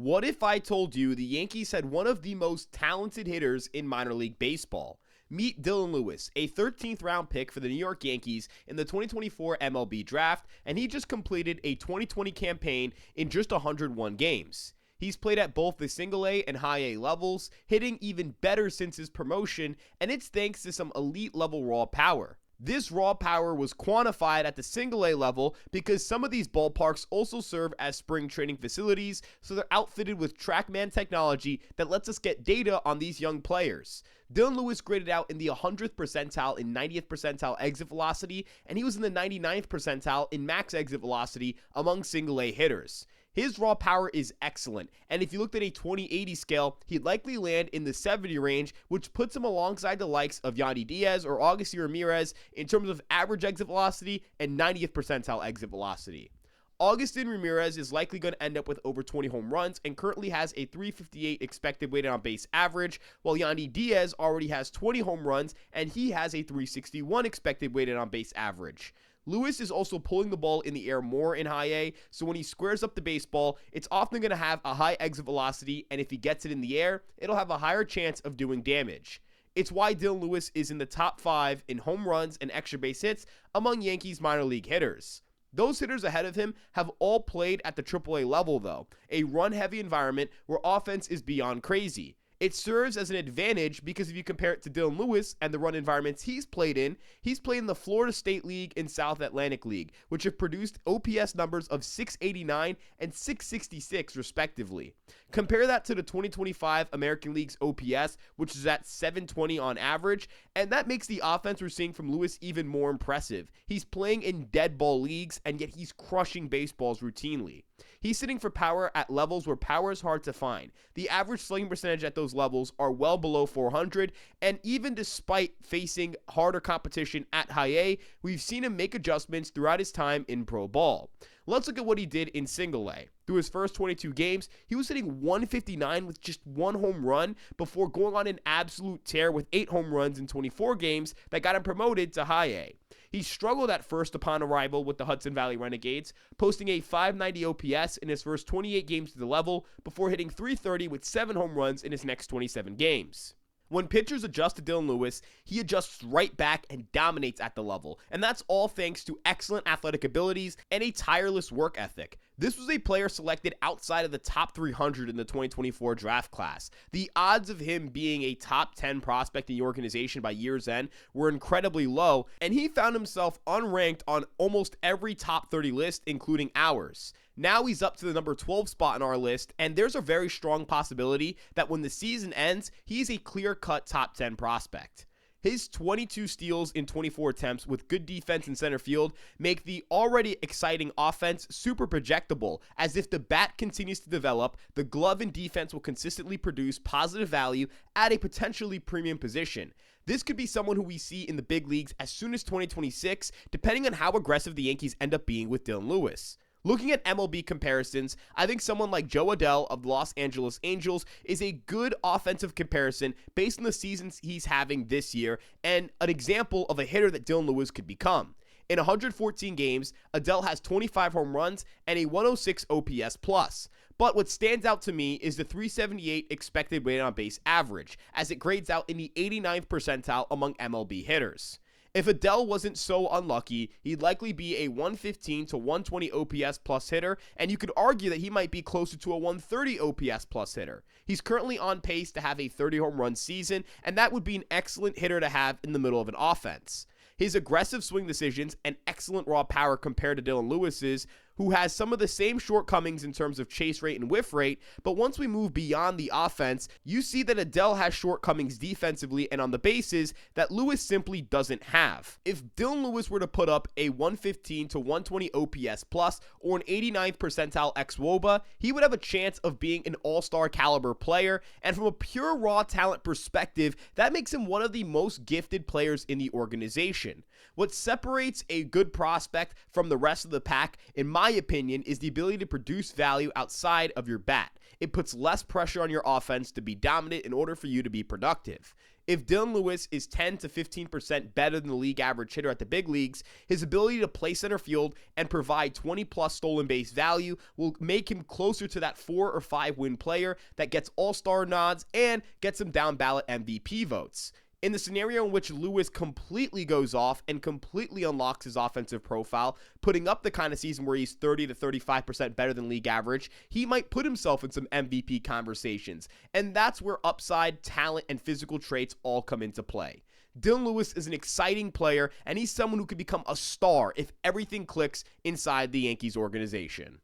What if I told you the Yankees had one of the most talented hitters in minor league baseball? Meet Dylan Lewis, a 13th round pick for the New York Yankees in the 2024 MLB draft, and he just completed a 2020 campaign in just 101 games. He's played at both the single A and high A levels, hitting even better since his promotion, and it's thanks to some elite level raw power. This raw power was quantified at the single A level because some of these ballparks also serve as spring training facilities, so they're outfitted with TrackMan technology that lets us get data on these young players. Dylan Lewis graded out in the 100th percentile in 90th percentile exit velocity, and he was in the 99th percentile in max exit velocity among single A hitters. His raw power is excellent, and if you looked at a 20-80 scale, he'd likely land in the 70 range, which puts him alongside the likes of Yandy Diaz or Augusty Ramirez in terms of average exit velocity and 90th percentile exit velocity. Augustin Ramirez is likely going to end up with over 20 home runs and currently has a 358 expected weighted on base average, while Yandy Diaz already has 20 home runs and he has a 361 expected weighted on base average. Lewis is also pulling the ball in the air more in high A, so when he squares up the baseball, it's often going to have a high exit velocity, and if he gets it in the air, it'll have a higher chance of doing damage. It's why Dylan Lewis is in the top 5 in home runs and extra base hits among Yankees minor league hitters. Those hitters ahead of him have all played at the AAA level though, a run-heavy environment where offense is beyond crazy. It serves as an advantage because if you compare it to Dylan Lewis and the run environments he's played in the Florida State League and South Atlantic League, which have produced OPS numbers of 689 and 666 respectively. Compare that to the 2025 American League's OPS, which is at 720 on average, and that makes the offense we're seeing from Lewis even more impressive. He's playing in dead ball leagues, and yet he's crushing baseballs routinely. He's sitting for power at levels where power is hard to find. The average slugging percentage at those levels are well below 400, and even despite facing harder competition at high A, we've seen him make adjustments throughout his time in pro ball. Let's look at what he did in single A. Through his first 22 games, he was hitting 159 with just 1 home run before going on an absolute tear with 8 home runs in 24 games that got him promoted to high A. He struggled at first upon arrival with the Hudson Valley Renegades, posting a 590 OPS in his first 28 games to the level before hitting 330 with 7 home runs in his next 27 games. When pitchers adjust to Dylan Lewis, he adjusts right back and dominates at the level, and that's all thanks to excellent athletic abilities and a tireless work ethic. This was a player selected outside of the top 300 in the 2024 draft class. The odds of him being a top 10 prospect in the organization by year's end were incredibly low, and he found himself unranked on almost every top 30 list, including ours. Now he's up to the number 12 spot on our list, and there's a very strong possibility that when the season ends, he's a clear-cut top 10 prospect. His 22 steals in 24 attempts with good defense in center field make the already exciting offense super projectable, as if the bat continues to develop, the glove and defense will consistently produce positive value at a potentially premium position. This could be someone who we see in the big leagues as soon as 2026, depending on how aggressive the Yankees end up being with Dylan Lewis. Looking at MLB comparisons, I think someone like Jo Adell of the Los Angeles Angels is a good offensive comparison based on the seasons he's having this year and an example of a hitter that Dylan Lewis could become. In 114 games, Adell has 25 home runs and a 106 OPS plus. But what stands out to me is the 378 expected weighted on base average, as it grades out in the 89th percentile among MLB hitters. If Adell wasn't so unlucky, he'd likely be a 115 to 120 OPS plus hitter, and you could argue that he might be closer to a 130 OPS plus hitter. He's currently on pace to have a 30 home run season, and that would be an excellent hitter to have in the middle of an offense. His aggressive swing decisions and excellent raw power compared to Dylan Lewis's, who has some of the same shortcomings in terms of chase rate and whiff rate, but once we move beyond the offense, you see that Adell has shortcomings defensively and on the bases that Lewis simply doesn't have. If Dylan Lewis were to put up a 115 to 120 OPS plus or an 89th percentile xWOBA, he would have a chance of being an all-star caliber player, and from a pure raw talent perspective, that makes him one of the most gifted players in the organization. What separates a good prospect from the rest of the pack, in my my opinion, is the ability to produce value outside of your bat. It puts less pressure on your offense to be dominant in order for you to be productive. If Dylan Lewis is 10 to 15% better than the league average hitter at the big leagues, his ability to play center field and provide 20-plus stolen base value will make him closer to that 4 or 5 win player that gets all-star nods and gets him down ballot MVP votes. In the scenario in which Lewis completely goes off and completely unlocks his offensive profile, putting up the kind of season where he's 30 to 35% better than league average, he might put himself in some MVP conversations. And that's where upside, talent, and physical traits all come into play. Dylan Lewis is an exciting player, and he's someone who could become a star if everything clicks inside the Yankees organization.